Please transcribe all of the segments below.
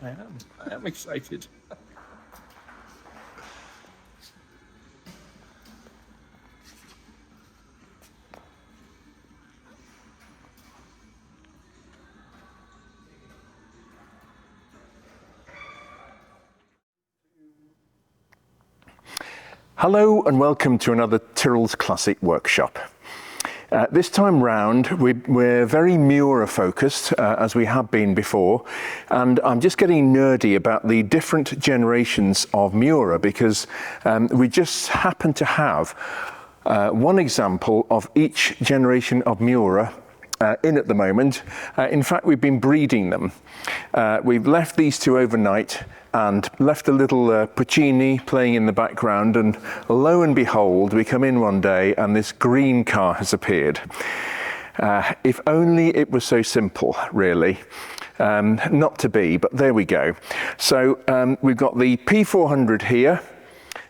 I am excited. Hello and welcome to another Tyrrell's Classic Workshop. This time round we're very Miura focused as we have been before, and I'm just getting nerdy about the different generations of Miura because we just happen to have one example of each generation of Miura in at the moment. In fact, we've been breeding them. We've left these two overnight and left a little Puccini playing in the background, and lo and behold, we come in one day and this green car has appeared. If only it was so simple, really. Not to be, but there we go. So we've got the P400 here,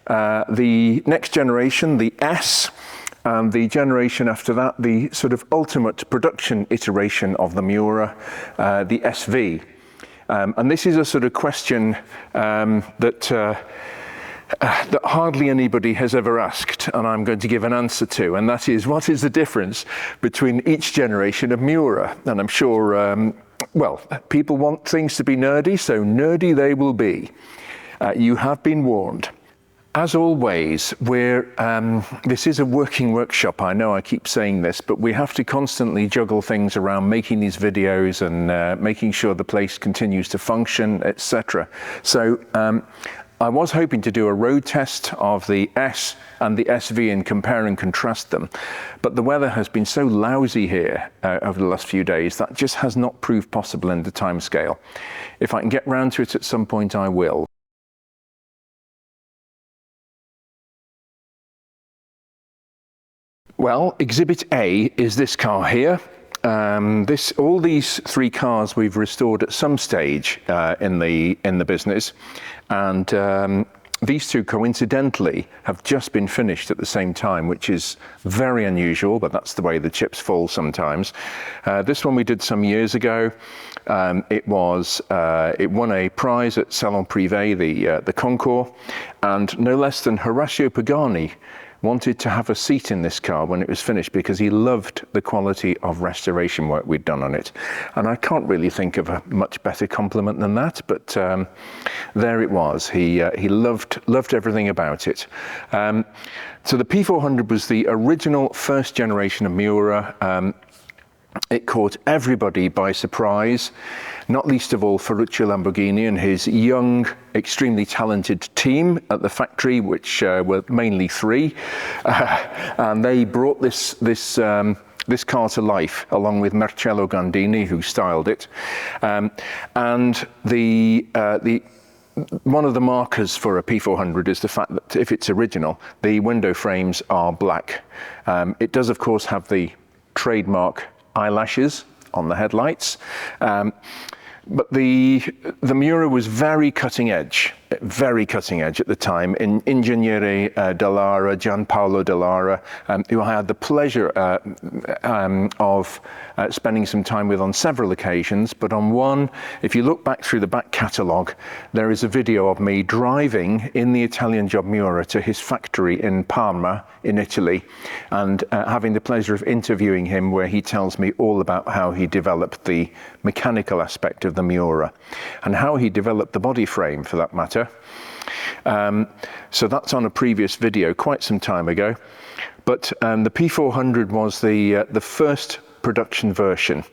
the next generation, the S, and the generation after that, the sort of ultimate production iteration of the Miura, the SV. And this is a sort of question that hardly anybody has ever asked, and I'm going to give an answer to, and that is, what is the difference between each generation of Miura? And I'm sure, well, people want things to be nerdy, so nerdy they will be. You have been warned. As always, this is a working workshop. I know I keep saying this, but we have to constantly juggle things around making these videos and making sure the place continues to function, etc. So I was hoping to do a road test of the S and the SV and compare and contrast them, but the weather has been so lousy here over the last few days that just has not proved possible in the time scale. If I can get round to it at some point, I will. Well, Exhibit A is this car here. All these three cars we've restored at some stage in the business, and these two coincidentally have just been finished at the same time, which is very unusual, but that's the way the chips fall sometimes. This one we did some years ago. It won a prize at Salon Privé, the Concours, and no less than Horacio Pagani wanted to have a seat in this car when it was finished because he loved the quality of restoration work we'd done on it. And I can't really think of a much better compliment than that, but there it was. He loved everything about it. So the P400 was the original first generation of Miura. It caught everybody by surprise, not least of all Ferruccio Lamborghini and his young, extremely talented team at the factory, which were mainly three, and they brought this car to life along with Marcello Gandini, who styled it, and one of the markers for a P400 is the fact that if it's original, the window frames are black. It does, of course, have the trademark eyelashes on the headlights, but the Miura was very cutting edge at the time. In Ingegnere Dallara, Gianpaolo Dallara, who I had the pleasure of spending some time with on several occasions, but on one, if you look back through the back catalogue, there is a video of me driving in the Italian job Miura to his factory in Parma, in Italy, and having the pleasure of interviewing him, where he tells me all about how he developed the mechanical aspect of the Miura and how he developed the body frame, for that matter. So that's on a previous video quite some time ago, but the P400 was the first production version,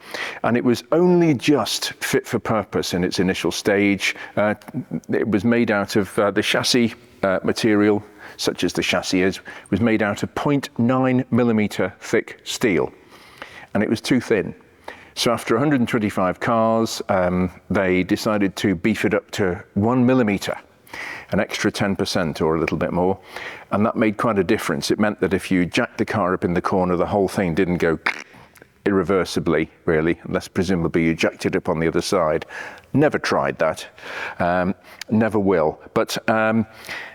and it was only just fit for purpose in its initial stage. It was made out of the chassis material, such as the chassis is, was made out of 0.9mm thick steel, and it was too thin. So after 125 cars, they decided to beef it up to 1mm, an extra 10% or a little bit more, and that made quite a difference. It meant that if you jacked the car up in the corner, the whole thing didn't go irreversibly, really, unless presumably you jacked it up on the other side. Never tried that, never will. But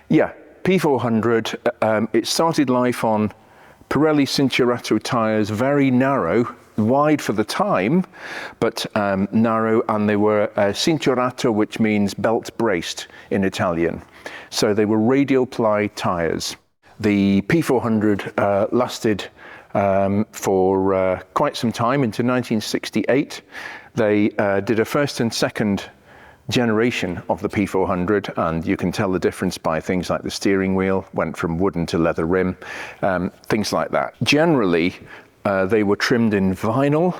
yeah, P400, it started life on Pirelli Cinturato tyres, very narrow wide for the time, but narrow, and they were cinturato, which means belt braced in Italian. So they were radial ply tyres. The P400 lasted for quite some time, into 1968. They did a first and second generation of the P400, and you can tell the difference by things like the steering wheel went from wooden to leather rim, things like that. Generally, they were trimmed in vinyl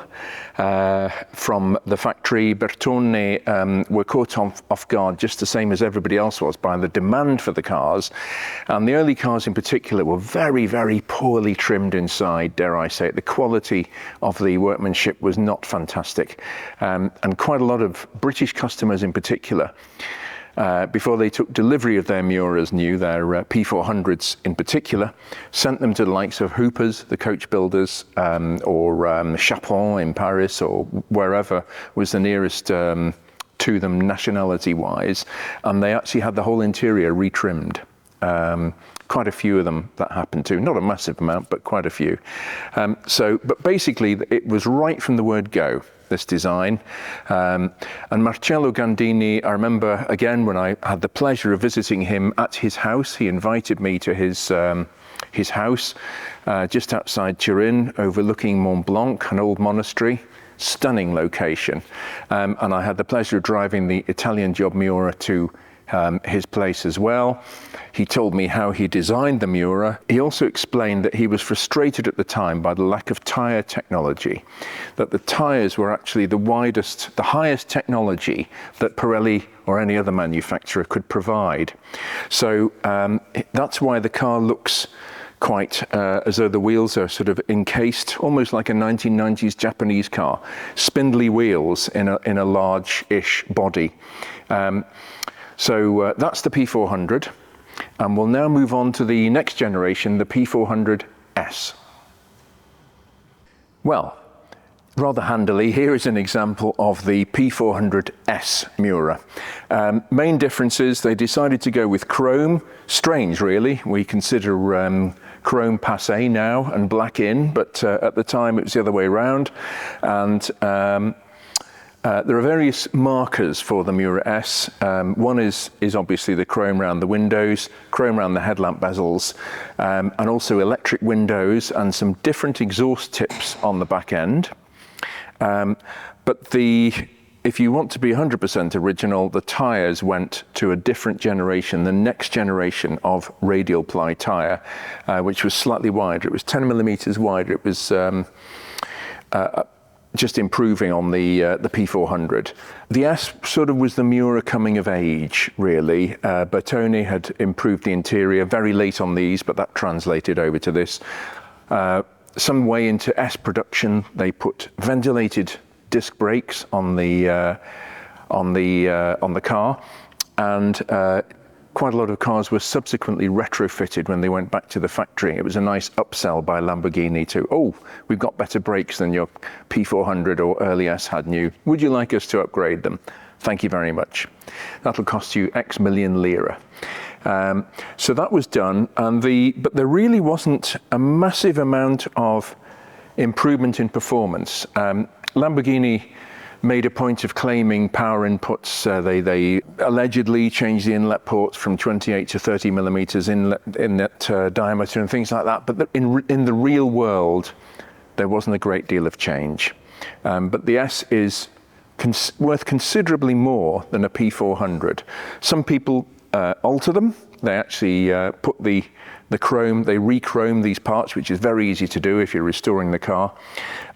from the factory. Bertone were caught off guard just the same as everybody else was by the demand for the cars. And the early cars in particular were very, very poorly trimmed inside, dare I say it. The quality of the workmanship was not fantastic. And quite a lot of British customers in particular, before they took delivery of their Miuras new, their P400s in particular, sent them to the likes of Hoopers, the coach builders, or Chapon in Paris, or wherever was the nearest to them nationality-wise, and they actually had the whole interior retrimmed. Quite a few of them that happened to, not a massive amount, but quite a few. But basically, it was right from the word go, this design. And Marcello Gandini, I remember again when I had the pleasure of visiting him at his house. He invited me to his house just outside Turin, overlooking Mont Blanc, an old monastery. Stunning location. And I had the pleasure of driving the Italian job Miura to his place as well. He told me how he designed the Miura. He also explained that he was frustrated at the time by the lack of tyre technology, that the tyres were actually the highest technology that Pirelli or any other manufacturer could provide. So that's why the car looks quite as though the wheels are sort of encased, almost like a 1990s Japanese car. Spindly wheels in a large-ish body. So that's the P400, and we'll now move on to the next generation, the P400S. Well, rather handily, here is an example of the P400S Miura. Main differences, they decided to go with chrome. Strange, really. We consider chrome passé now and black in, but at the time it was the other way around. And there are various markers for the Miura S. One is obviously the chrome around the windows, chrome around the headlamp bezels, and also electric windows and some different exhaust tips on the back end. But if you want to be 100% original, the tyres went to a different generation, the next generation of radial ply tyre, which was slightly wider. It was 10 millimeters wider. It was just improving on the P400. The S sort of was the Miura coming of age, really. Bertone had improved the interior very late on these, but that translated over to this. Some way into S production, they put ventilated disc brakes on the car, and quite a lot of cars were subsequently retrofitted when they went back to the factory. It was a nice upsell by Lamborghini to, oh, we've got better brakes than your P400 or early S had new. Would you like us to upgrade them? Thank you very much. That'll cost you X million lira. So that was done, but there really wasn't a massive amount of improvement in performance. Lamborghini made a point of claiming power inputs. They allegedly changed the inlet ports from 28 to 30 millimeters inlet diameter and things like that. But in the real world, there wasn't a great deal of change. But the S is worth considerably more than a P400. Some people alter them. They actually put the chrome, they re-chrome these parts, which is very easy to do if you're restoring the car.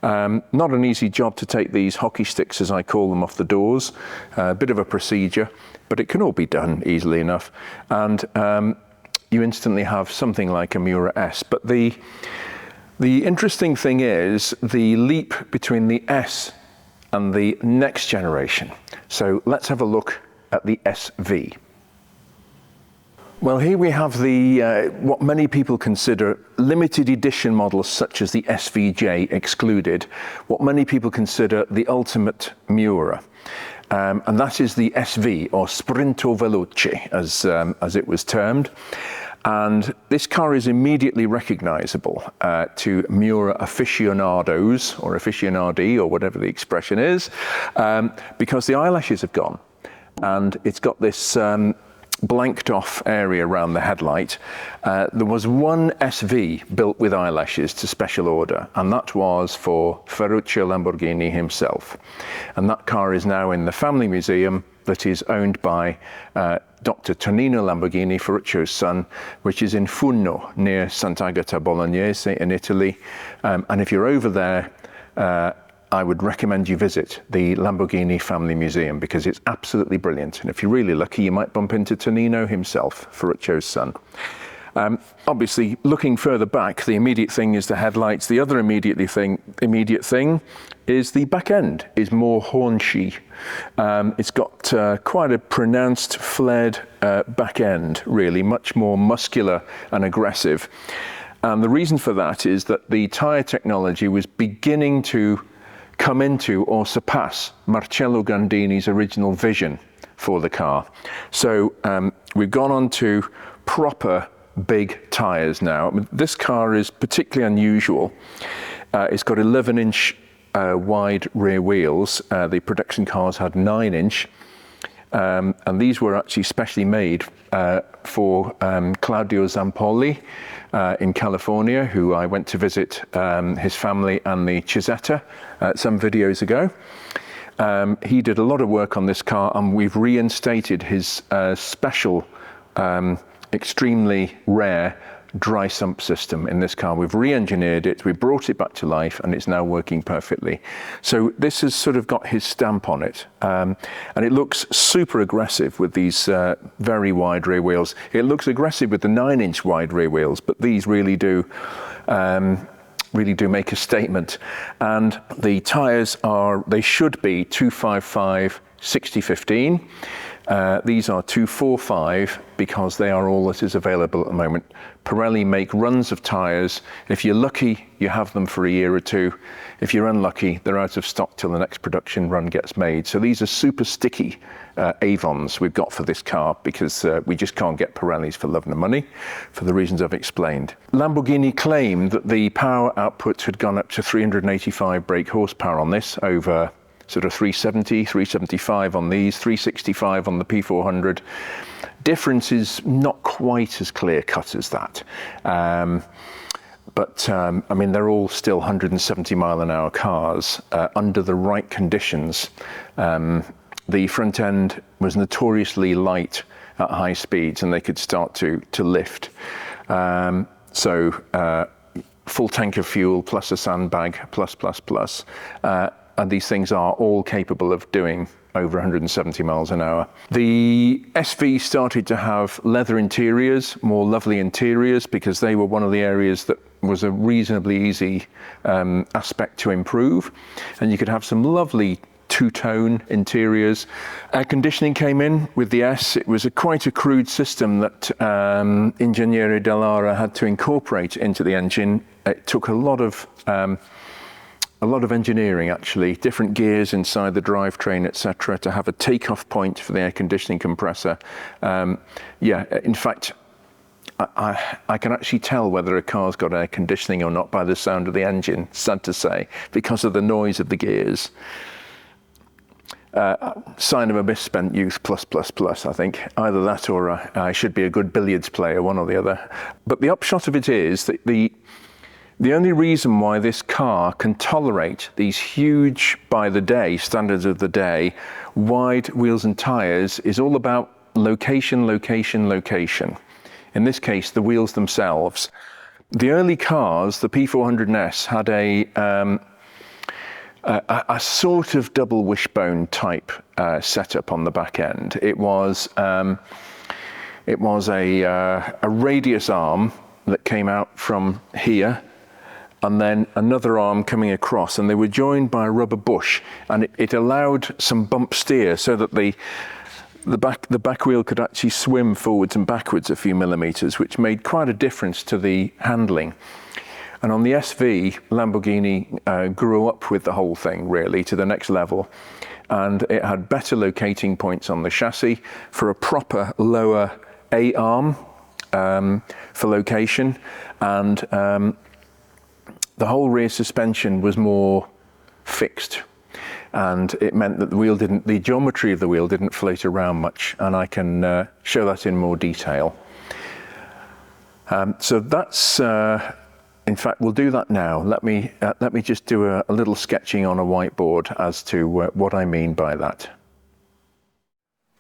Not an easy job to take these hockey sticks, as I call them, off the doors. A bit of a procedure, but it can all be done easily enough. And you instantly have something like a Miura S. But the interesting thing is the leap between the S and the next generation. So let's have a look at the SV. Well, here we have what many people consider limited edition models, such as the SVJ excluded, what many people consider the ultimate Miura. And that is the SV, or Sprinto Veloce, as it was termed. And this car is immediately recognizable to Miura aficionados, or aficionadi, or whatever the expression is, because the eyelashes have gone. And it's got this blanked off area around the headlight. There was one SV built with eyelashes to special order, and that was for Ferruccio Lamborghini himself. And that car is now in the family museum that is owned by Dr. Tonino Lamborghini, Ferruccio's son, which is in Funno, near Sant'Agata Bolognese in Italy. And if you're over there, I would recommend you visit the Lamborghini Family Museum, because it's absolutely brilliant. And if you're really lucky, you might bump into Tonino himself, Ferruccio's son. Obviously, looking further back, the immediate thing is the headlights. The other immediate thing is the back end is more haunchy. It's got quite a pronounced flared back end, really, much more muscular and aggressive. And the reason for that is that the tyre technology was beginning to come into or surpass Marcello Gandini's original vision for the car. So we've gone on to proper big tyres now. I mean, this car is particularly unusual. It's got 11-inch wide rear wheels. The production cars had 9-inch. And these were actually specially made for Claudio Zampoli in California, who I went to visit his family and the Chisetta some videos ago. He did a lot of work on this car, and we've reinstated his special, extremely rare dry sump system in this car. We've re-engineered it, we brought it back to life, and it's now working perfectly. So this has sort of got his stamp on it, and it looks super aggressive with these very wide rear wheels. It looks aggressive with the 9-inch wide rear wheels, but these really do make a statement. And the tyres they should be 255 60/15. These are 245 because they are all that is available at the moment. Pirelli make runs of tyres. If you're lucky, you have them for a year or two. If you're unlucky, they're out of stock till the next production run gets made. So these are super sticky Avons we've got for this car, because we just can't get Pirellis for love nor money, for the reasons I've explained. Lamborghini claimed that the power output had gone up to 385 brake horsepower on this, over sort of 370, 375 on these, 365 on the P400. Difference is not quite as clear cut as that. But I mean, they're all still 170 mile an hour cars under the right conditions. The front end was notoriously light at high speeds, and they could start to lift. Full tank of fuel plus a sandbag plus. And these things are all capable of doing over 170 miles an hour. The SV started to have leather interiors, more lovely interiors, because they were one of the areas that was a reasonably easy aspect to improve. And you could have some lovely two-tone interiors. Air conditioning came in with the S. It was quite a crude system that Ingegnere Dallara had to incorporate into the engine. It took a lot of engineering, actually, different gears inside the drivetrain, etc., to have a takeoff point for the air conditioning compressor. In fact, I can actually tell whether a car's got air conditioning or not by the sound of the engine, sad to say, because of the noise of the gears. Sign of a misspent youth plus, I think. Either that or I should be a good billiards player, one or the other. But the upshot of it is that the only reason why this car can tolerate these huge, by the day, standards of the day, wide wheels and tyres is all about location. In this case, the wheels themselves. The early cars, the P400S, had a sort of double wishbone type setup on the back end. It was a radius arm that came out from here, and then another arm coming across, and they were joined by a rubber bush, and it allowed some bump steer so that the back wheel could actually swim forwards and backwards a few millimeters, which made quite a difference to the handling. And on the SV, Lamborghini grew up with the whole thing, really, to the next level. And it had better locating points on the chassis for a proper lower A-arm. for location, and the whole rear suspension was more fixed, and it meant that the geometry of the wheel didn't float around much, and I can show that in more detail. So that's, in fact, we'll do that now. Let me just do a little sketching on a whiteboard as to what I mean by that.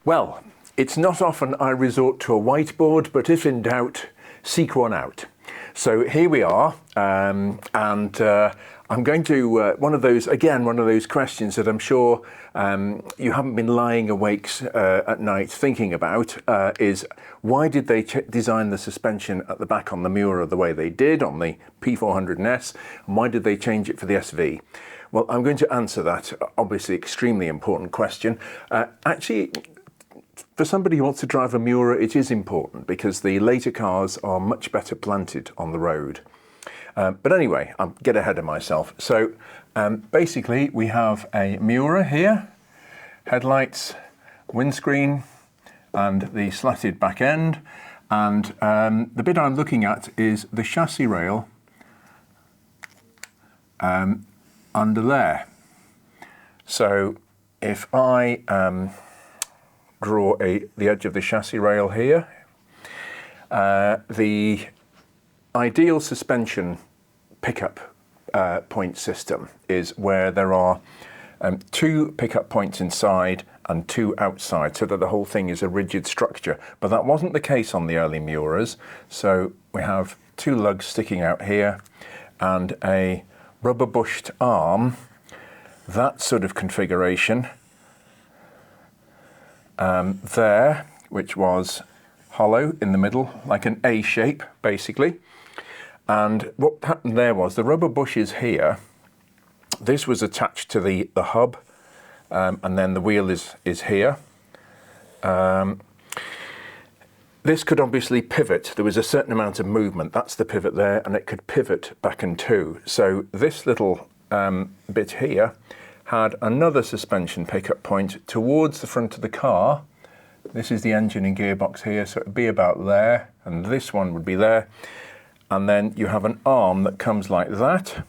Well, it's not often I resort to a whiteboard, but if in doubt, seek one out. So here we are, and I'm going to, one of those questions that I'm sure you haven't been lying awake at night thinking about, is why did they design the suspension at the back on the Miura the way they did on the P400S, and why did they change it for the SV? Well, I'm going to answer that, obviously extremely important question. Actually, for somebody who wants to drive a Miura, it is important because the later cars are much better planted on the road. But anyway, I'll get ahead of myself. So basically we have a Miura here, headlights, windscreen, and the slatted back end. And the bit I'm looking at is the chassis rail under there. So if I draw the edge of the chassis rail here, the ideal suspension pickup point system is where there are 2 pickup points inside and 2 outside, so that the whole thing is a rigid structure. But that wasn't the case on the early Miuras. So we have 2 lugs sticking out here and a rubber bushed arm, that sort of configuration there, which was hollow in the middle, like an A shape, basically. And what happened there was the rubber bushes here, this was attached to the hub, and then the wheel is here. This could obviously pivot. There was a certain amount of movement. That's the pivot there, and it could pivot back and two. So this little bit here had another suspension pickup point towards the front of the car. This is the engine and gearbox here, so it would be about there, and this one would be there. And then you have an arm that comes like that,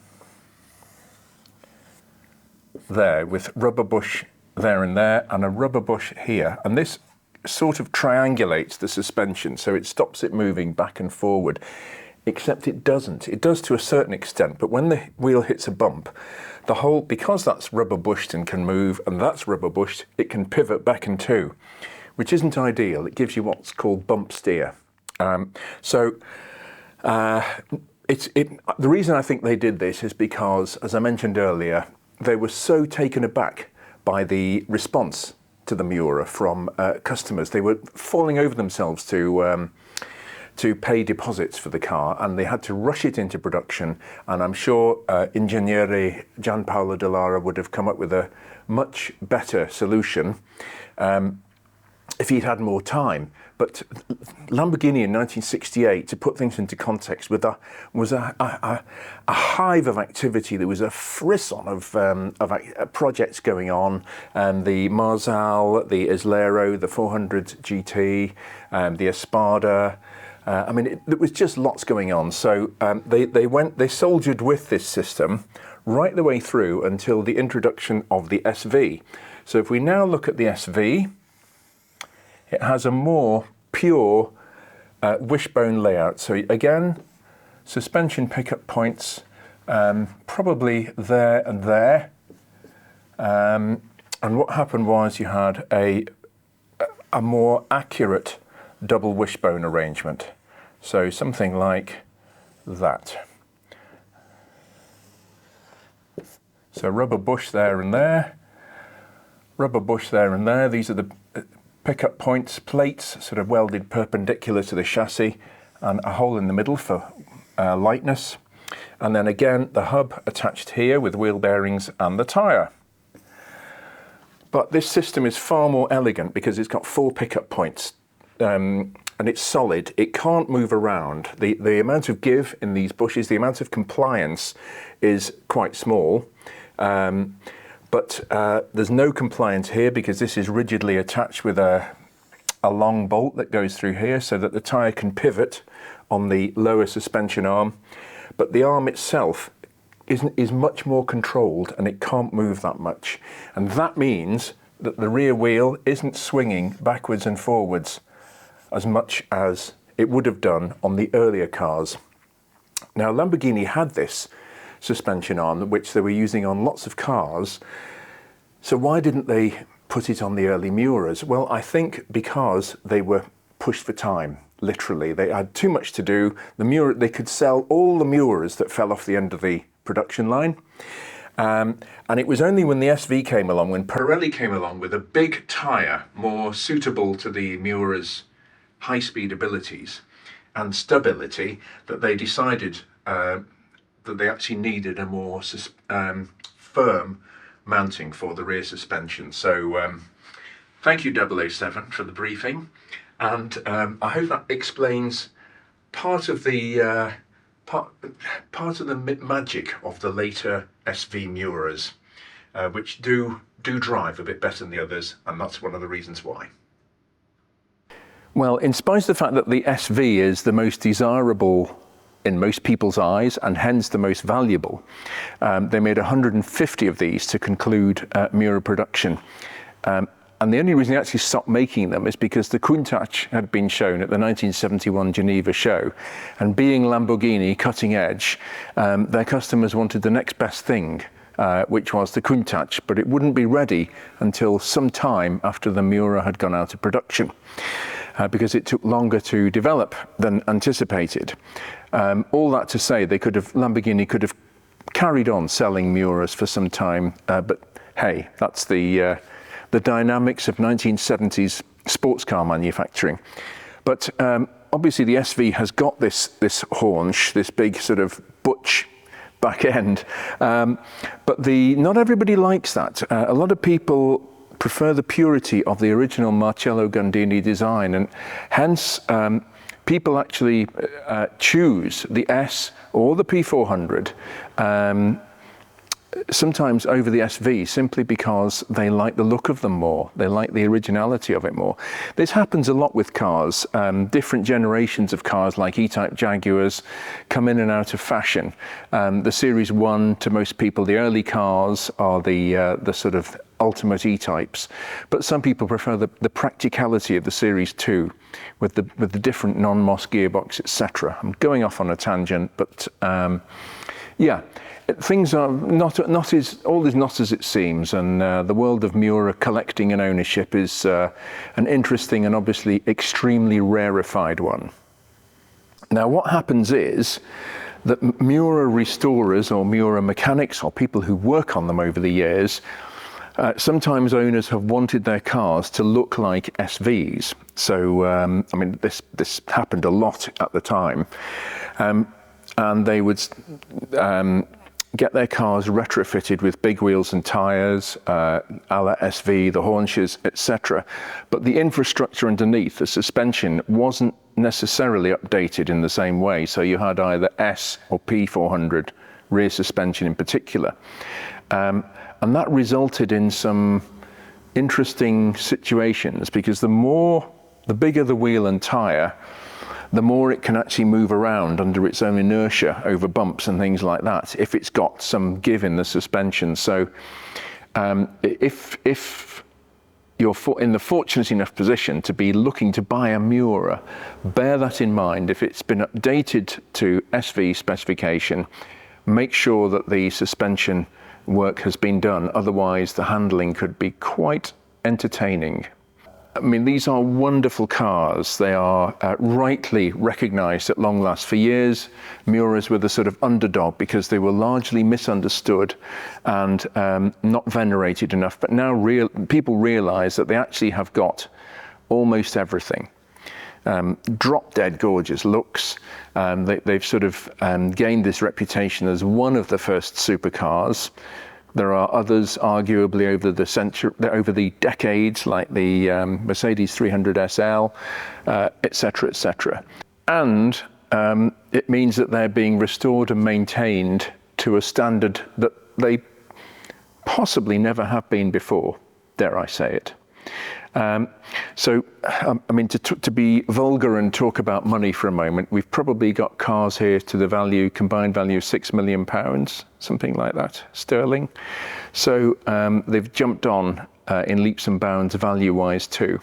there, with rubber bush there and there, and a rubber bush here. And this sort of triangulates the suspension, so it stops it moving back and forward, except it doesn't. It does to a certain extent, but when the wheel hits a bump, the whole, because that's rubber bushed and can move, and that's rubber bushed, it can pivot back and two, which isn't ideal. It gives you what's called bump steer. The reason I think they did this is because, as I mentioned earlier, they were so taken aback by the response to the Miura from customers. They were falling over themselves to pay deposits for the car, and they had to rush it into production. And I'm sure Ingegnere Gianpaolo Dallara would have come up with a much better solution if he'd had more time. But Lamborghini in 1968, to put things into context, was a hive of activity. There was a frisson of projects going on, the Marzal, the Islero, the 400 GT, the Espada. I mean, there was just lots going on. So they soldiered with this system right the way through until the introduction of the SV. So if we now look at the SV, it has a more pure wishbone layout. So again, suspension pickup points probably there and there. And what happened was you had a more accurate double wishbone arrangement. So something like that. So rubber bush there and there, rubber bush there and there. These are the pickup points, plates sort of welded perpendicular to the chassis, and a hole in the middle for lightness. And then again, the hub attached here with wheel bearings and the tyre. But this system is far more elegant because it's got 4 pickup points, and it's solid. It can't move around. The amount of give in these bushes, the amount of compliance is quite small. But there's no compliance here because this is rigidly attached with a a long bolt that goes through here so that the tyre can pivot on the lower suspension arm, but the arm itself is much more controlled and it can't move that much. And that means that the rear wheel isn't swinging backwards and forwards as much as it would have done on the earlier cars. Now, Lamborghini had this suspension arm, which they were using on lots of cars. So why didn't they put it on the early Miuras? Well, I think because they were pushed for time, literally. They had too much to do. The Miura, they could sell all the Miuras that fell off the end of the production line. And it was only when the SV came along, when Pirelli came along with a big tyre more suitable to the Miura's high-speed abilities and stability, that they decided that they actually needed a more firm mounting for the rear suspension. So thank you 007 for the briefing, and I hope that explains part of the magic of the later SV Miuras, which do drive a bit better than the others, and that's one of the reasons why. Well, in spite of the fact that the SV is the most desirable in most people's eyes and hence the most valuable, they made 150 of these to conclude Miura production. And the only reason they actually stopped making them is because the Countach had been shown at the 1971 Geneva show, and being Lamborghini cutting edge, their customers wanted the next best thing, which was the Countach, but it wouldn't be ready until some time after the Miura had gone out of production, because it took longer to develop than anticipated. All that to say, Lamborghini could have carried on selling Miuras for some time, but hey, that's the dynamics of 1970s sports car manufacturing. But obviously the SV has got this haunch, this big sort of butch back end, but not everybody likes that. A lot of people prefer the purity of the original Marcello Gandini design, and hence people actually choose the S or the P400 sometimes over the SV, simply because they like the look of them more. They like the originality of it more. This happens a lot with cars. Different generations of cars like E-Type Jaguars come in and out of fashion. The Series 1, to most people, the early cars are the sort of ultimate E-Types, but some people prefer the practicality of the Series 2 with the different non-Moss gearbox, etc. I'm going off on a tangent, but yeah, things are not all is not as it seems, and the world of Miura collecting and ownership is an interesting and obviously extremely rarefied one. Now, what happens is that Miura restorers or Miura mechanics or people who work on them over the years, sometimes owners have wanted their cars to look like SVs. So, I mean, this happened a lot at the time. And they would get their cars retrofitted with big wheels and tyres, a la SV, the haunches, etc. But the infrastructure underneath, the suspension, wasn't necessarily updated in the same way. So you had either S or P400 rear suspension in particular. And that resulted in some interesting situations, because the bigger the wheel and tyre, the more it can actually move around under its own inertia over bumps and things like that, if it's got some give in the suspension. So if you're in the fortunate enough position to be looking to buy a Miura, bear that in mind. If it's been updated to SV specification, make sure that the suspension work has been done, otherwise the handling could be quite entertaining. I mean, these are wonderful cars. They are rightly recognized at long last. For years, Miuras were the sort of underdog because they were largely misunderstood and not venerated enough. But now people realize that they actually have got almost everything. Drop-dead gorgeous looks. They've sort of gained this reputation as one of the first supercars. There are others, arguably over the decades, like the Mercedes 300 SL, etc., etc. And it means that they're being restored and maintained to a standard that they possibly never have been before, dare I say it. So, I mean, to be vulgar and talk about money for a moment, we've probably got cars here to the combined value of £6 million, something like that, sterling. So they've jumped on in leaps and bounds value-wise too.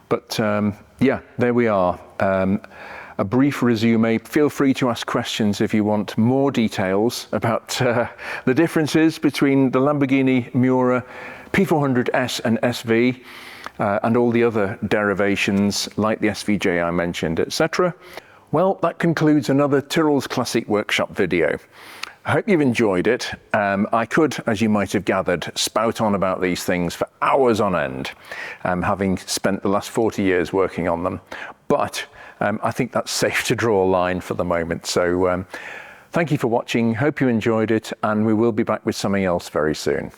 But yeah, there we are. A brief resume. Feel free to ask questions if you want more details about the differences between the Lamborghini Miura P400S and SV and all the other derivations like the SVJ I mentioned, etc. Well, that concludes another Tyrrell's Classic Workshop video. I hope you've enjoyed it. I could, as you might have gathered, spout on about these things for hours on end, having spent the last 40 years working on them. But I think that's safe to draw a line for the moment. So thank you for watching. Hope you enjoyed it, and we will be back with something else very soon.